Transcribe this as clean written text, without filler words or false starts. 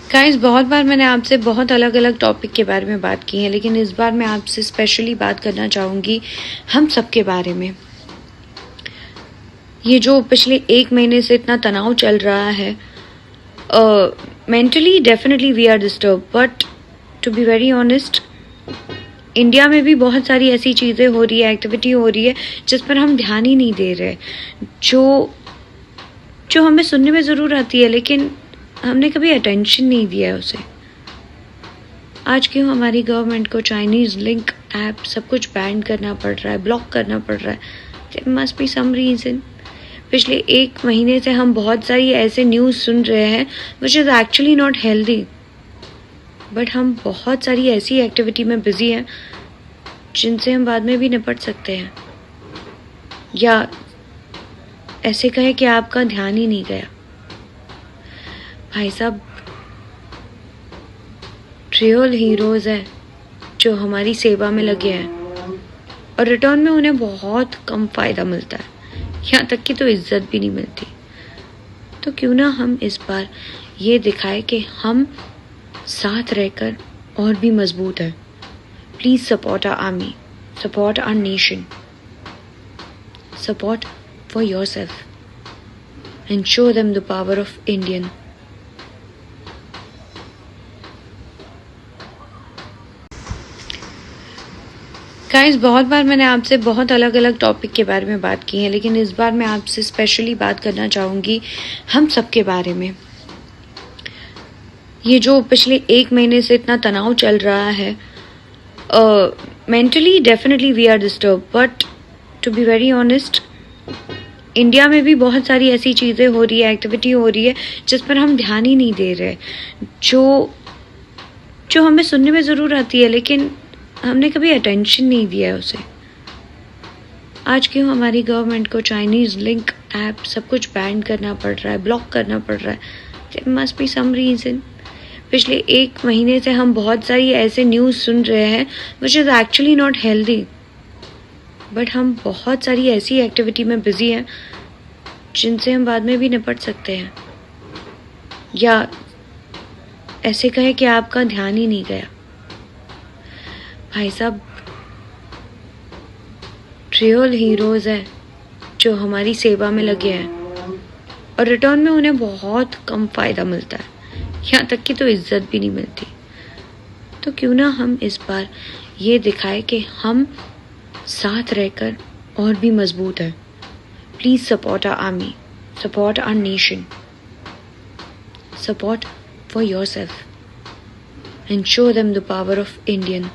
Guys, बहुत बार मैंने आपसे बहुत अलग अलग टॉपिक के बारे में बात की है, लेकिन इस बार मैं आपसे स्पेशली बात करना चाहूँगी हम सब के बारे में। ये जो पिछले 1 महीने से इतना तनाव चल रहा है, mentally definitely we are disturb, but to be very honest, India में भी बहुत सारी ऐसी चीज़ें हो रही है, एक्टिविटी हो रही है जिस पर हम ध्यान ही नहीं दे रहे, जो जो हमें सुनने में ज़रूर आती है, लेकिन हमने कभी अटेंशन नहीं दिया है उसे। आज क्यों हमारी गवर्नमेंट को चाइनीज़ लिंक ऐप सब कुछ बैन करना पड़ रहा है, ब्लॉक करना पड़ रहा है? There must be some reason. पिछले 1 महीने से हम बहुत सारी ऐसे न्यूज़ सुन रहे हैं which is actually not healthy, but हम बहुत सारी ऐसी एक्टिविटी में बिजी हैं जिनसे हम बाद में भी निपट सकते हैं, या ऐसे कहे कि आपका ध्यान ही नहीं गया। भाई साहब, रियल हीरोज़ हैं जो हमारी सेवा में लगे हैं और रिटर्न में उन्हें बहुत कम फ़ायदा मिलता है, यहाँ तक कि तो इज्जत भी नहीं मिलती। तो क्यों ना हम इस बार ये दिखाए कि हम साथ रहकर और भी मजबूत हैं। Please support our army, support our nation, support for yourself and show them the power of Indian. Guys, बहुत बार मैंने आपसे बहुत अलग अलग टॉपिक के बारे में बात की है, लेकिन इस बार मैं आपसे स्पेशली बात करना चाहूँगी हम सब के बारे में। ये जो पिछले 1 महीने से इतना तनाव चल रहा है, mentally definitely we are disturb, but to be very honest, India में भी बहुत सारी ऐसी चीज़ें हो रही है, एक्टिविटी हो रही है जिस पर हम ध्यान ही नहीं दे रहे, जो जो हमें सुनने में ज़रूर आती है, लेकिन हमने कभी अटेंशन नहीं दिया है उसे। आज क्यों हमारी गवर्नमेंट को चाइनीज़ लिंक ऐप सब कुछ बैन करना पड़ रहा है, ब्लॉक करना पड़ रहा है? There must be some reason. पिछले 1 महीने से हम बहुत सारी ऐसे न्यूज़ सुन रहे हैं which is actually not healthy, but हम बहुत सारी ऐसी एक्टिविटी में बिजी हैं जिनसे हम बाद में भी निपट सकते हैं, या ऐसे कहे कि आपका ध्यान ही नहीं गया। भाई साहब, रियल हीरोज़ हैं जो हमारी सेवा में लगे हैं और रिटर्न में उन्हें बहुत कम फ़ायदा मिलता है, यहाँ तक कि तो इज्जत भी नहीं मिलती। तो क्यों ना हम इस बार ये दिखाए कि हम साथ रहकर और भी मजबूत हैं। Please support our army, support our nation, support for yourself and show them the power of Indian.